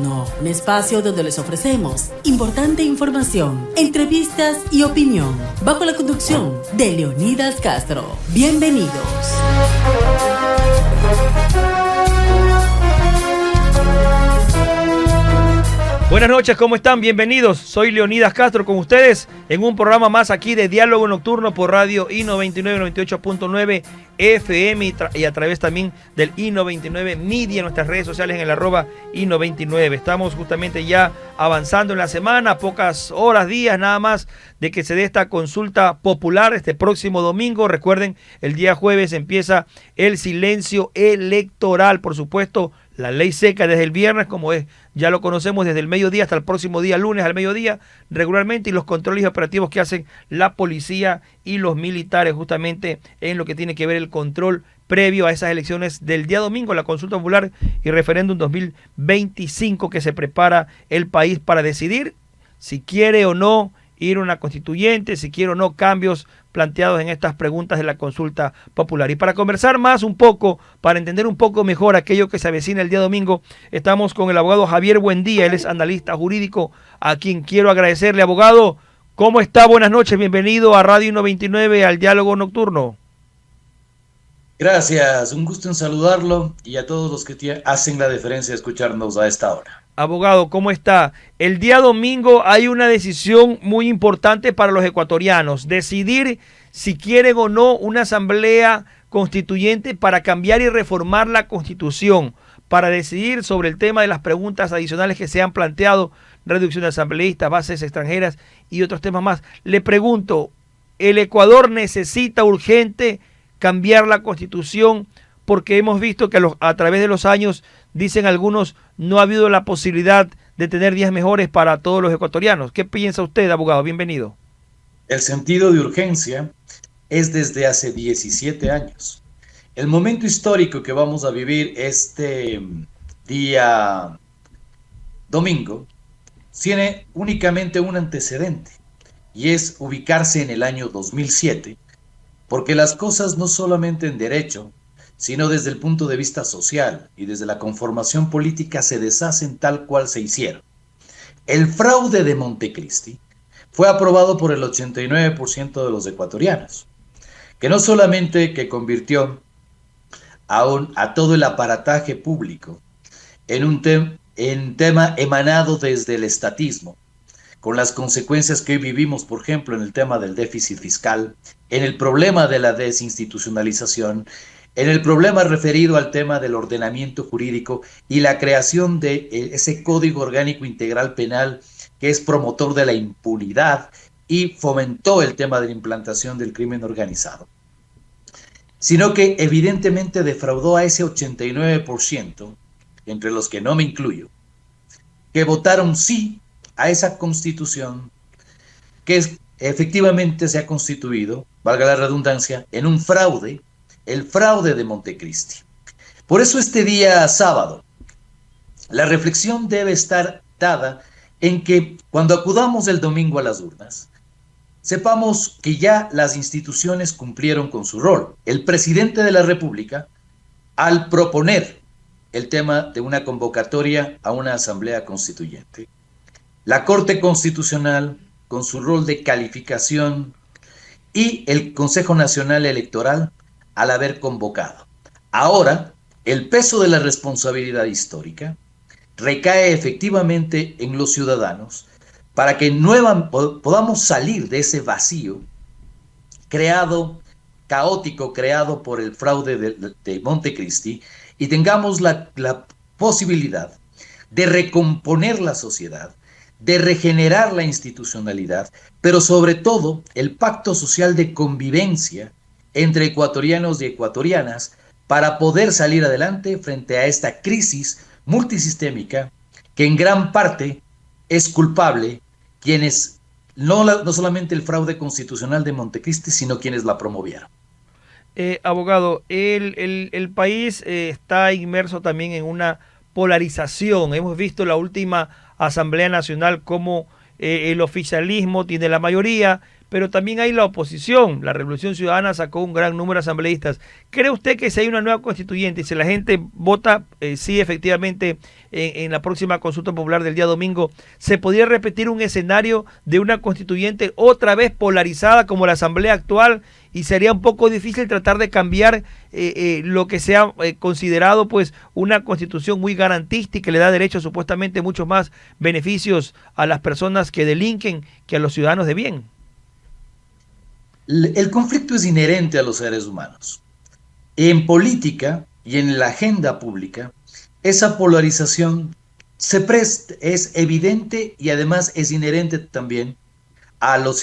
Nocturno, un espacio donde les ofrecemos importante información, entrevistas y opinión, bajo la conducción de Leonidas Castro. Bienvenidos. Buenas noches, ¿cómo están? Bienvenidos. Soy Leonidas Castro con ustedes en un programa más aquí de Diálogo Nocturno por Radio I99 98.9 FM y a través también del I99 Media, en nuestras redes sociales en el @I99. Estamos justamente ya avanzando en la semana, pocas horas, días nada más de que se dé esta consulta popular este próximo domingo. Recuerden, el día jueves empieza el silencio electoral, por supuesto. La ley seca desde el viernes, como es, ya lo conocemos, desde el mediodía hasta el próximo día, lunes al mediodía, regularmente, y los controles operativos que hacen la policía y los militares justamente en lo que tiene que ver el control previo a esas elecciones del día domingo, la consulta popular y referéndum 2025, que se prepara el país para decidir si quiere o no ir a una constituyente, si quiere o no cambios planteados en estas preguntas de la consulta popular. Y para conversar más un poco, para entender un poco mejor aquello que se avecina el día domingo, estamos con el abogado Javier Buendía. Él es analista jurídico, a quien quiero agradecerle. Abogado, ¿cómo está? Buenas noches, bienvenido a Radio 99, al Diálogo Nocturno. Gracias, un gusto en saludarlo y a todos los que hacen la diferencia de escucharnos a esta hora. Abogado, ¿cómo está? El día domingo hay una decisión muy importante para los ecuatorianos, decidir si quieren o no una asamblea constituyente para cambiar y reformar la Constitución, para decidir sobre el tema de las preguntas adicionales que se han planteado, reducción de asambleístas, bases extranjeras y otros temas más. Le pregunto, ¿el Ecuador necesita urgente cambiar la Constitución? Porque hemos visto que a través de los años, dicen algunos, no ha habido la posibilidad de tener días mejores para todos los ecuatorianos. ¿Qué piensa usted, abogado? Bienvenido. El sentido de urgencia es desde hace 17 años. El momento histórico que vamos a vivir este día domingo tiene únicamente un antecedente, y es ubicarse en el año 2007, porque las cosas no solamente en derecho, sino desde el punto de vista social y desde la conformación política se deshacen tal cual se hicieron. El fraude de Montecristi fue aprobado por el 89% de los ecuatorianos, que no solamente que convirtió a todo el aparataje público en un tema emanado desde el estatismo, con las consecuencias que hoy vivimos, por ejemplo, en el tema del déficit fiscal, en el problema de la desinstitucionalización, en el problema referido al tema del ordenamiento jurídico y la creación de ese Código Orgánico Integral Penal que es promotor de la impunidad y fomentó el tema de la implantación del crimen organizado, sino que evidentemente defraudó a ese 89%, entre los que no me incluyo, que votaron sí a esa constitución que efectivamente se ha constituido, valga la redundancia, en un fraude, el fraude de Montecristi. Por eso este día sábado, la reflexión debe estar dada en que cuando acudamos el domingo a las urnas, sepamos que ya las instituciones cumplieron con su rol. El presidente de la República, al proponer el tema de una convocatoria a una asamblea constituyente, la Corte Constitucional, con su rol de calificación, y el Consejo Nacional Electoral, al haber convocado. Ahora, el peso de la responsabilidad histórica recae efectivamente en los ciudadanos para que podamos salir de ese vacío caótico creado por el fraude de Montecristi y tengamos la posibilidad de recomponer la sociedad, de regenerar la institucionalidad, pero sobre todo el pacto social de convivencia entre ecuatorianos y ecuatorianas para poder salir adelante frente a esta crisis multisistémica que en gran parte es culpable quienes, no solamente el fraude constitucional de Montecristi, sino quienes la promovieron. Abogado, el país está inmerso también en una polarización. Hemos visto la última Asamblea Nacional cómo el oficialismo tiene la mayoría, pero también hay la oposición. La Revolución Ciudadana sacó un gran número de asambleístas. ¿Cree usted que si hay una nueva constituyente y si la gente vota sí efectivamente en la próxima consulta popular del día domingo, se podría repetir un escenario de una constituyente otra vez polarizada como la asamblea actual, y sería un poco difícil tratar de cambiar lo que se ha considerado pues una constitución muy garantista y que le da derechos supuestamente muchos más beneficios a las personas que delinquen que a los ciudadanos de bien? El conflicto es inherente a los seres humanos. En política y en la agenda pública, esa polarización es evidente y además es inherente también a los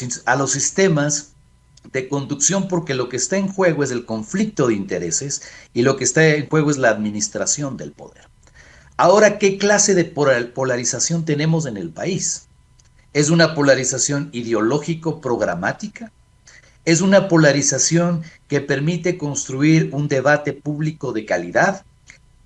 sistemas de conducción, porque lo que está en juego es el conflicto de intereses y lo que está en juego es la administración del poder. Ahora, ¿qué clase de polarización tenemos en el país? ¿Es una polarización ideológico-programática? ¿Es una polarización que permite construir un debate público de calidad?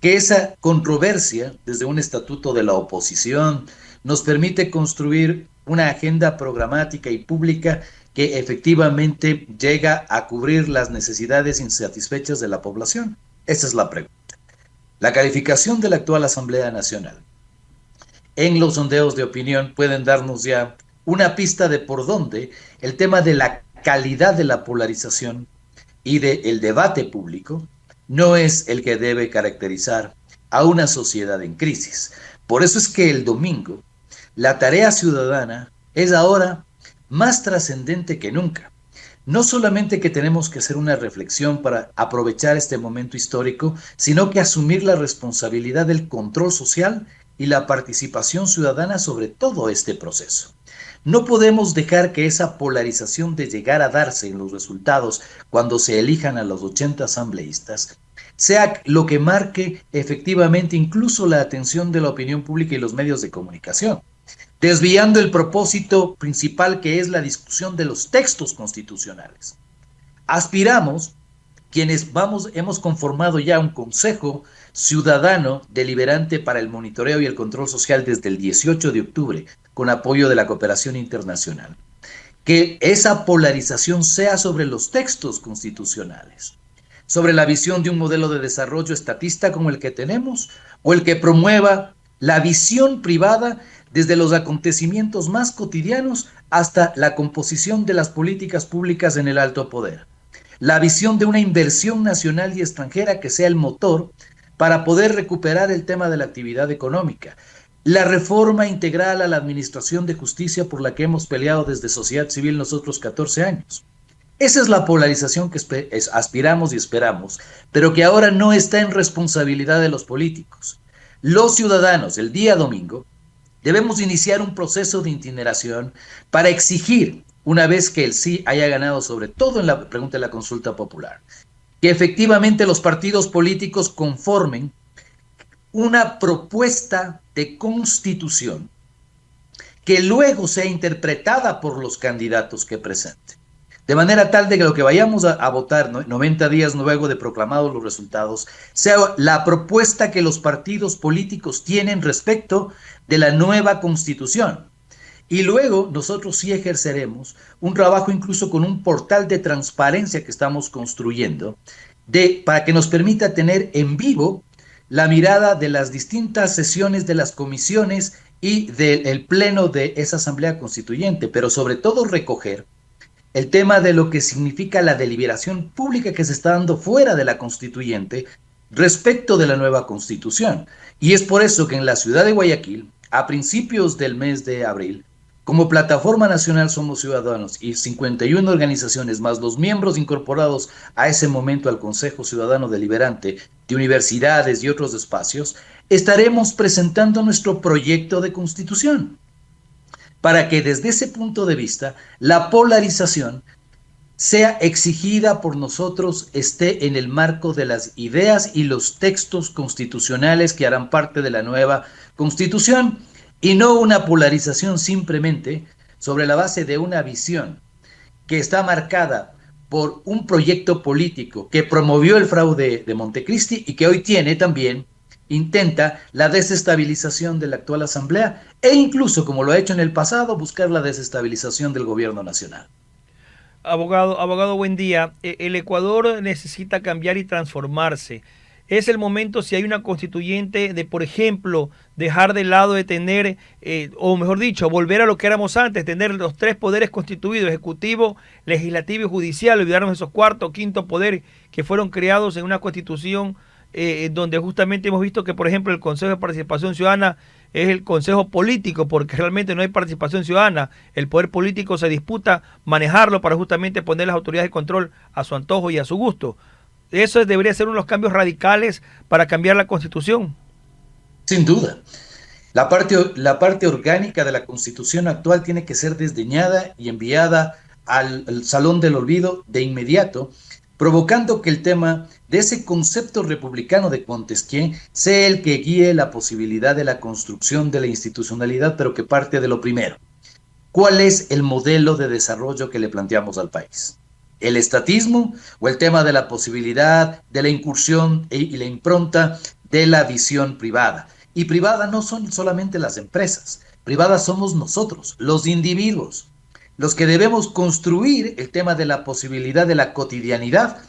Que esa controversia, desde un estatuto de la oposición, nos permite construir una agenda programática y pública que efectivamente llega a cubrir las necesidades insatisfechas de la población. Esa es la pregunta. La calificación de la actual Asamblea Nacional en los sondeos de opinión pueden darnos ya una pista de por dónde el tema de la calidad de la polarización y del debate público no es el que debe caracterizar a una sociedad en crisis. Por eso es que el domingo la tarea ciudadana es ahora más trascendente que nunca. No solamente que tenemos que hacer una reflexión para aprovechar este momento histórico, sino que asumir la responsabilidad del control social y la participación ciudadana sobre todo este proceso. No podemos dejar que esa polarización de llegar a darse en los resultados cuando se elijan a los 80 asambleístas sea lo que marque efectivamente incluso la atención de la opinión pública y los medios de comunicación, desviando el propósito principal, que es la discusión de los textos constitucionales. Aspiramos, quienes hemos conformado ya un Consejo Ciudadano Deliberante para el Monitoreo y el Control Social desde el 18 de octubre, con apoyo de la cooperación internacional, que esa polarización sea sobre los textos constitucionales, sobre la visión de un modelo de desarrollo estatista como el que tenemos, o el que promueva la visión privada desde los acontecimientos más cotidianos hasta la composición de las políticas públicas en el alto poder. La visión de una inversión nacional y extranjera que sea el motor para poder recuperar el tema de la actividad económica. La reforma integral a la administración de justicia por la que hemos peleado desde sociedad civil nosotros 14 años. Esa es la polarización que aspiramos y esperamos, pero que ahora no está en responsabilidad de los políticos. Los ciudadanos, el día domingo, debemos iniciar un proceso de itineración para exigir, una vez que el sí haya ganado, sobre todo en la pregunta de la consulta popular, que efectivamente los partidos políticos conformen una propuesta de constitución que luego sea interpretada por los candidatos que presenten. De manera tal de que lo que vayamos a votar 90 días luego de proclamados los resultados sea la propuesta que los partidos políticos tienen respecto de la nueva constitución. Y luego nosotros sí ejerceremos un trabajo incluso con un portal de transparencia que estamos construyendo para que nos permita tener en vivo la mirada de las distintas sesiones de las comisiones y del pleno de esa asamblea constituyente, pero sobre todo recoger el tema de lo que significa la deliberación pública que se está dando fuera de la constituyente respecto de la nueva constitución. Y es por eso que en la ciudad de Guayaquil, a principios del mes de abril, como Plataforma Nacional Somos Ciudadanos y 51 organizaciones más los miembros incorporados a ese momento al Consejo Ciudadano Deliberante de universidades y otros espacios, estaremos presentando nuestro proyecto de constitución para que desde ese punto de vista la polarización sea exigida por nosotros, esté en el marco de las ideas y los textos constitucionales que harán parte de la nueva constitución, y no una polarización simplemente sobre la base de una visión que está marcada por un proyecto político que promovió el fraude de Montecristi y que hoy tiene también intenta la desestabilización de la actual Asamblea e incluso, como lo ha hecho en el pasado, buscar la desestabilización del gobierno nacional. Abogado, buen día. El Ecuador necesita cambiar y transformarse. Es el momento, si hay una constituyente, de, por ejemplo, dejar de lado de tener, o mejor dicho, volver a lo que éramos antes, tener los tres poderes constituidos, ejecutivo, legislativo y judicial, olvidarnos de esos cuarto, quinto poder que fueron creados en una constitución donde justamente hemos visto que, por ejemplo, el Consejo de Participación Ciudadana es el consejo político, porque realmente no hay participación ciudadana. El poder político se disputa manejarlo para justamente poner las autoridades de control a su antojo y a su gusto. Eso debería ser uno de los cambios radicales para cambiar la Constitución. Sin duda. La parte orgánica de la Constitución actual tiene que ser desdeñada y enviada al Salón del Olvido de inmediato, provocando que el tema de ese concepto republicano de Montesquieu sea el que guíe la posibilidad de la construcción de la institucionalidad, pero que parte de lo primero. ¿Cuál es el modelo de desarrollo que le planteamos al país? ¿El estatismo o el tema de la posibilidad de la incursión y la impronta de la visión privada? Y privada no son solamente las empresas, privadas somos nosotros, los individuos, los que debemos construir el tema de la posibilidad de la cotidianidad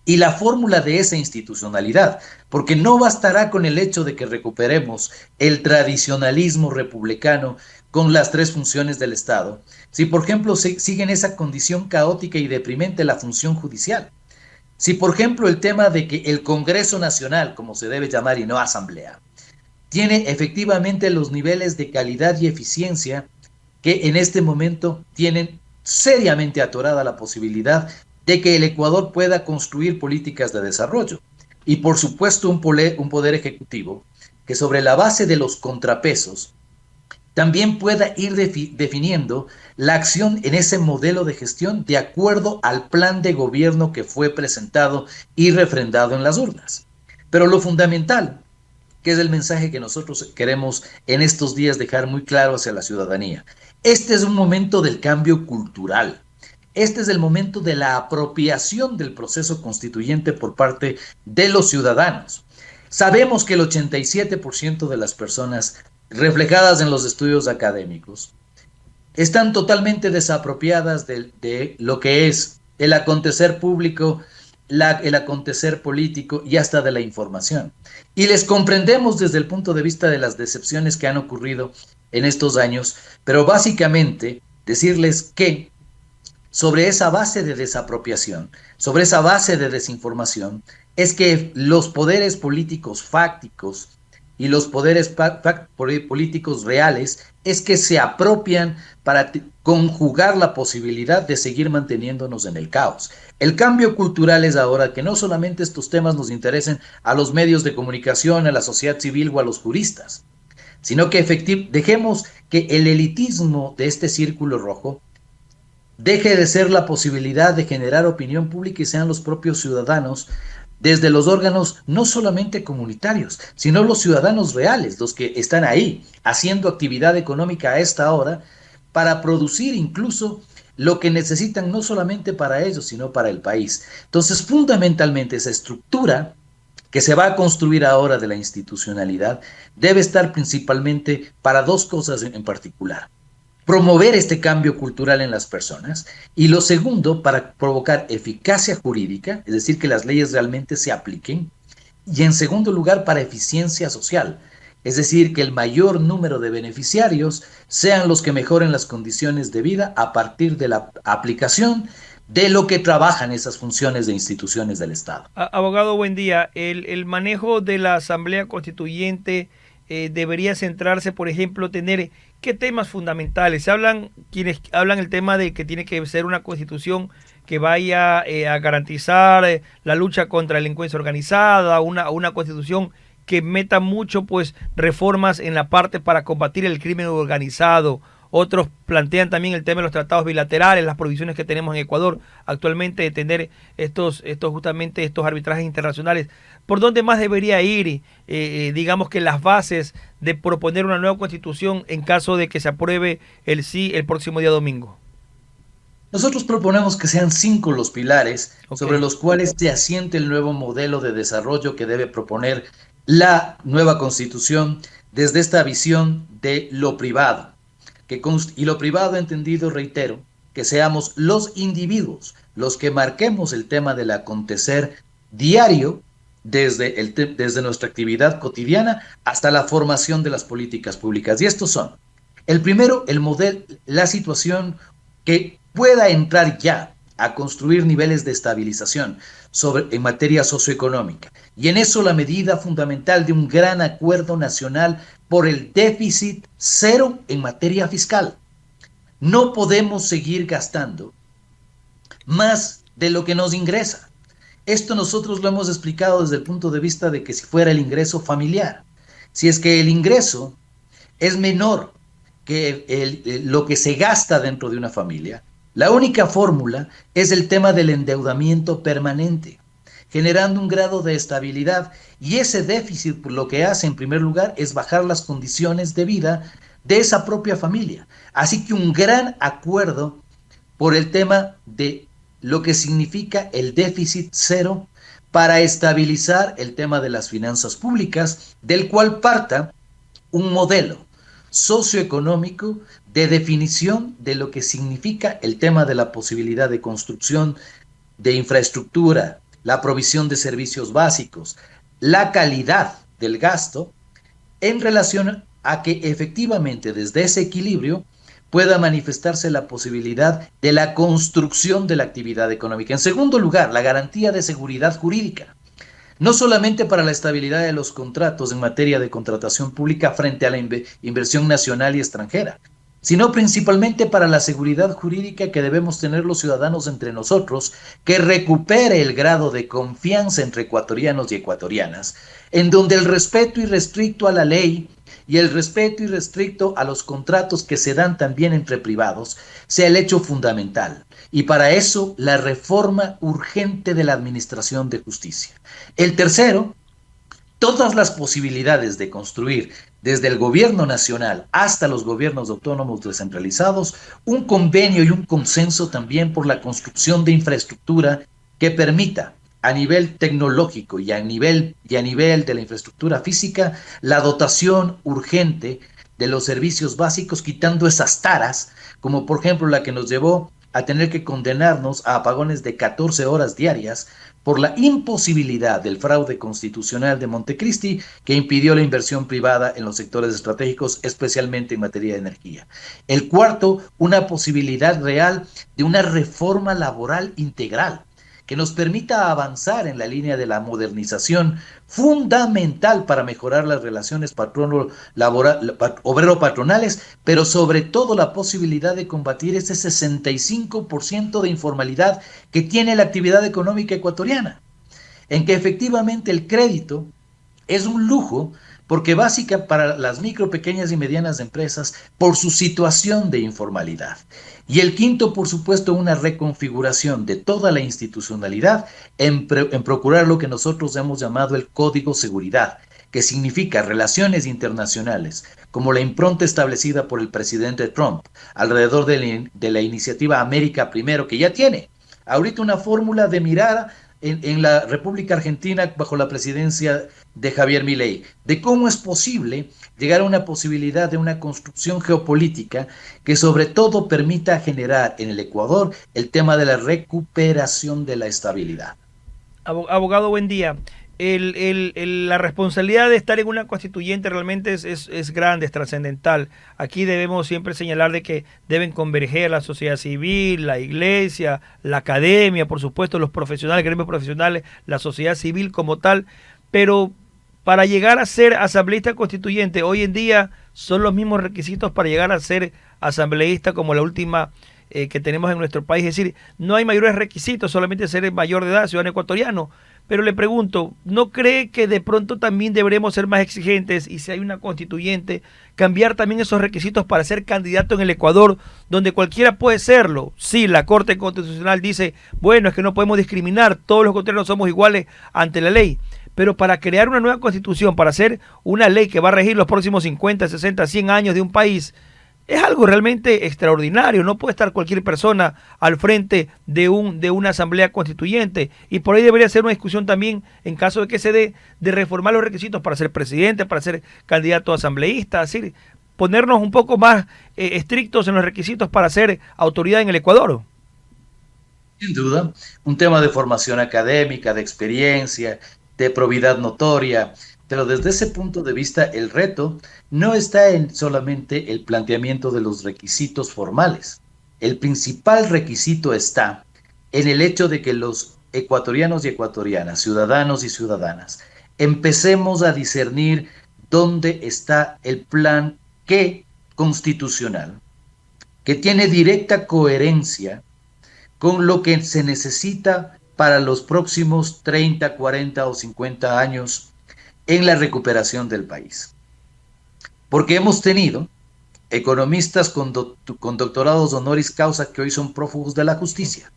y la fórmula de esa institucionalidad, porque no bastará con el hecho de que recuperemos el tradicionalismo republicano con las tres funciones del Estado, si por ejemplo sigue en esa condición caótica y deprimente la función judicial. Si por ejemplo el tema de que el Congreso Nacional, como se debe llamar y no Asamblea, tiene efectivamente los niveles de calidad y eficiencia que en este momento tienen seriamente atorada la posibilidad de que el Ecuador pueda construir políticas de desarrollo. Y por supuesto un poder ejecutivo que sobre la base de los contrapesos también pueda ir definiendo la acción en ese modelo de gestión de acuerdo al plan de gobierno que fue presentado y refrendado en las urnas. Pero lo fundamental, que es el mensaje que nosotros queremos en estos días dejar muy claro hacia la ciudadanía, este es un momento del cambio cultural. Este es el momento de la apropiación del proceso constituyente por parte de los ciudadanos. Sabemos que el 87% de las personas reflejadas en los estudios académicos están totalmente desapropiadas de lo que es el acontecer público, el acontecer político y hasta de la información. Y les comprendemos desde el punto de vista de las decepciones que han ocurrido en estos años, pero básicamente decirles que sobre esa base de desapropiación, sobre esa base de desinformación, es que los poderes políticos fácticos y los poderes políticos reales es que se apropian para conjugar la posibilidad de seguir manteniéndonos en el caos. El cambio cultural es ahora que no solamente estos temas nos interesen a los medios de comunicación, a la sociedad civil o a los juristas, sino que dejemos que el elitismo de este círculo rojo deje de ser la posibilidad de generar opinión pública y sean los propios ciudadanos, desde los órganos no solamente comunitarios, sino los ciudadanos reales, los que están ahí haciendo actividad económica a esta hora para producir incluso lo que necesitan no solamente para ellos, sino para el país. Entonces, fundamentalmente esa estructura que se va a construir ahora de la institucionalidad debe estar principalmente para dos cosas en particular: promover este cambio cultural en las personas, y lo segundo, para provocar eficacia jurídica, es decir, que las leyes realmente se apliquen, y en segundo lugar, para eficiencia social, es decir, que el mayor número de beneficiarios sean los que mejoren las condiciones de vida a partir de la aplicación de lo que trabajan esas funciones de instituciones del Estado. Abogado, buen día. El manejo de la Asamblea Constituyente debería centrarse, por ejemplo, tener qué temas fundamentales. Quienes hablan el tema de que tiene que ser una constitución que vaya a garantizar la lucha contra la delincuencia organizada, una constitución que meta mucho pues reformas en la parte para combatir el crimen organizado. Otros plantean también el tema de los tratados bilaterales, las provisiones que tenemos en Ecuador actualmente de tener estos arbitrajes internacionales. ¿Por dónde más debería ir, digamos que las bases de proponer una nueva constitución en caso de que se apruebe el sí el próximo día domingo? Nosotros proponemos que sean 5 los pilares sobre los cuales se asiente el nuevo modelo de desarrollo que debe proponer la nueva constitución desde esta visión de lo privado, y lo privado entendido, reitero, que seamos los individuos los que marquemos el tema del acontecer diario desde nuestra actividad cotidiana hasta la formación de las políticas públicas. Y estos son, el primero, el modelo, la situación que pueda entrar ya a construir niveles de estabilización en materia socioeconómica. Y en eso la medida fundamental de un gran acuerdo nacional por el déficit cero en materia fiscal. No podemos seguir gastando más de lo que nos ingresa. Esto nosotros lo hemos explicado desde el punto de vista de que si fuera el ingreso familiar, si es que el ingreso es menor que lo que se gasta dentro de una familia, la única fórmula es el tema del endeudamiento permanente, generando un grado de estabilidad, y ese déficit lo que hace en primer lugar es bajar las condiciones de vida de esa propia familia. Así que un gran acuerdo por el tema de lo que significa el déficit cero para estabilizar el tema de las finanzas públicas, del cual parta un modelo socioeconómico de definición de lo que significa el tema de la posibilidad de construcción de infraestructura, la provisión de servicios básicos, la calidad del gasto, en relación a que efectivamente desde ese equilibrio pueda manifestarse la posibilidad de la construcción de la actividad económica. En segundo lugar, la garantía de seguridad jurídica, no solamente para la estabilidad de los contratos en materia de contratación pública frente a la inversión nacional y extranjera, sino principalmente para la seguridad jurídica que debemos tener los ciudadanos entre nosotros, que recupere el grado de confianza entre ecuatorianos y ecuatorianas, en donde el respeto irrestricto a la ley y el respeto irrestricto a los contratos que se dan también entre privados sea el hecho fundamental. Y para eso, la reforma urgente de la administración de justicia. El tercero, todas las posibilidades de construir desde el gobierno nacional hasta los gobiernos autónomos descentralizados, un convenio y un consenso también por la construcción de infraestructura que permita a nivel tecnológico y a nivel de la infraestructura física la dotación urgente de los servicios básicos, quitando esas taras, como por ejemplo la que nos llevó a tener que condenarnos a apagones de 14 horas diarias por la imposibilidad del fraude constitucional de Montecristi, que impidió la inversión privada en los sectores estratégicos, especialmente en materia de energía. El cuarto, una posibilidad real de una reforma laboral integral que nos permita avanzar en la línea de la modernización, fundamental para mejorar las relaciones obrero-patronales, pero sobre todo la posibilidad de combatir ese 65% de informalidad que tiene la actividad económica ecuatoriana, en que efectivamente el crédito es un lujo, porque básica para las micro, pequeñas y medianas empresas por su situación de informalidad. Y el quinto, por supuesto, una reconfiguración de toda la institucionalidad en procurar lo que nosotros hemos llamado el Código Seguridad, que significa relaciones internacionales, como la impronta establecida por el presidente Trump alrededor de la iniciativa América Primero, que ya tiene ahorita una fórmula de mirada en la República Argentina bajo la presidencia de Javier Milei, de cómo es posible llegar a una posibilidad de una construcción geopolítica que sobre todo permita generar en el Ecuador el tema de la recuperación de la estabilidad. Abogado, buen día. La responsabilidad de estar en una constituyente realmente es grande, es trascendental. Aquí debemos siempre señalar de que deben converger la sociedad civil, la iglesia, la academia, por supuesto, los profesionales, gremios profesionales, la sociedad civil como tal, pero para llegar a ser asambleísta constituyente, hoy en día son los mismos requisitos para llegar a ser asambleísta como la última que tenemos en nuestro país. Es decir, no hay mayores requisitos, solamente ser mayor de edad, ciudadano ecuatoriano. Pero le pregunto, ¿no cree que de pronto también deberemos ser más exigentes y si hay una constituyente, cambiar también esos requisitos para ser candidato en el Ecuador, donde cualquiera puede serlo? Sí, la Corte Constitucional dice, bueno, es que no podemos discriminar, todos los ecuatorianos somos iguales ante la ley. Pero para crear una nueva constitución, para hacer una ley que va a regir los próximos 50, 60, 100 años de un país, es algo realmente extraordinario. No puede estar cualquier persona al frente de una asamblea constituyente, y por ahí debería ser una discusión también, en caso de que se dé, de reformar los requisitos para ser presidente, para ser candidato a asambleísta, así ponernos un poco más estrictos en los requisitos para ser autoridad en el Ecuador. Sin duda, un tema de formación académica, de experiencia, de probidad notoria, pero desde ese punto de vista el reto no está en solamente el planteamiento de los requisitos formales. El principal requisito está en el hecho de que los ecuatorianos y ecuatorianas, ciudadanos y ciudadanas, empecemos a discernir dónde está el plan constitucional, que tiene directa coherencia con lo que se necesita para los próximos 30, 40 o 50 años en la recuperación del país. Porque hemos tenido economistas con doctorados honoris causa que hoy son prófugos de la justicia.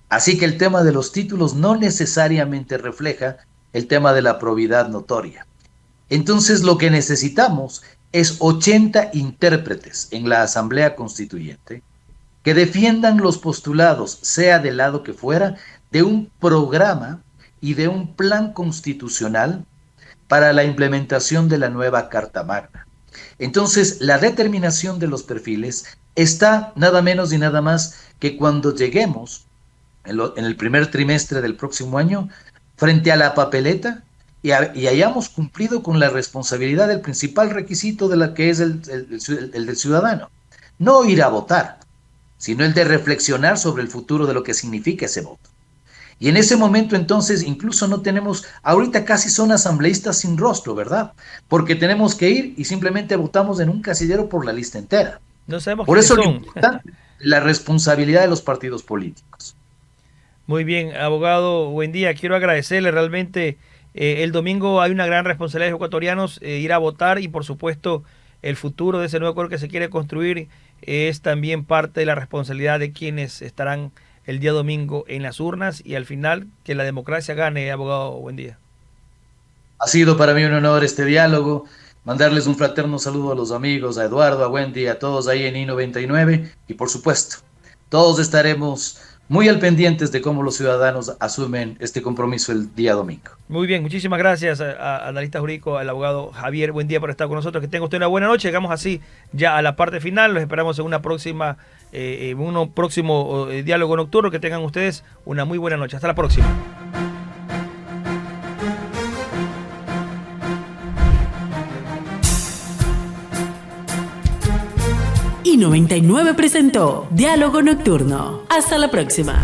Así que el tema de los títulos no necesariamente refleja el tema de la probidad notoria. Entonces lo que necesitamos es 80 intérpretes en la Asamblea Constituyente que defiendan los postulados, sea del lado que fuera, de un programa y de un plan constitucional para la implementación de la nueva Carta Magna. Entonces, la determinación de los perfiles está nada menos y nada más que cuando lleguemos en el primer trimestre del próximo año frente a la papeleta y hayamos cumplido con la responsabilidad del principal requisito de la que es el del ciudadano. No ir a votar, sino el de reflexionar sobre el futuro de lo que significa ese voto. Y en ese momento entonces incluso no tenemos, ahorita casi son asambleístas sin rostro, ¿verdad? Porque tenemos que ir y simplemente votamos en un casillero por la lista entera. No sabemos por eso son. Lo importante, la responsabilidad de los partidos políticos. Muy bien, abogado, buen día. Quiero agradecerle realmente. El domingo hay una gran responsabilidad de los ecuatorianos, ir a votar, y por supuesto el futuro de ese nuevo Ecuador que se quiere construir es también parte de la responsabilidad de quienes estarán el día domingo en las urnas, y al final que la democracia gane. Abogado, buen día. Ha sido para mí un honor este diálogo, mandarles un fraterno saludo a los amigos, a Eduardo, a Wendy, a todos ahí en I99, y por supuesto, todos estaremos muy al pendientes de cómo los ciudadanos asumen este compromiso el día domingo. Muy bien, muchísimas gracias a analista jurídico, al abogado Javier. Buen día por estar con nosotros. Que tenga usted una buena noche. Llegamos así ya a la parte final. Los esperamos en un próximo diálogo nocturno. Que tengan ustedes una muy buena noche. Hasta la próxima. I99 presentó Diálogo Nocturno. Hasta la próxima.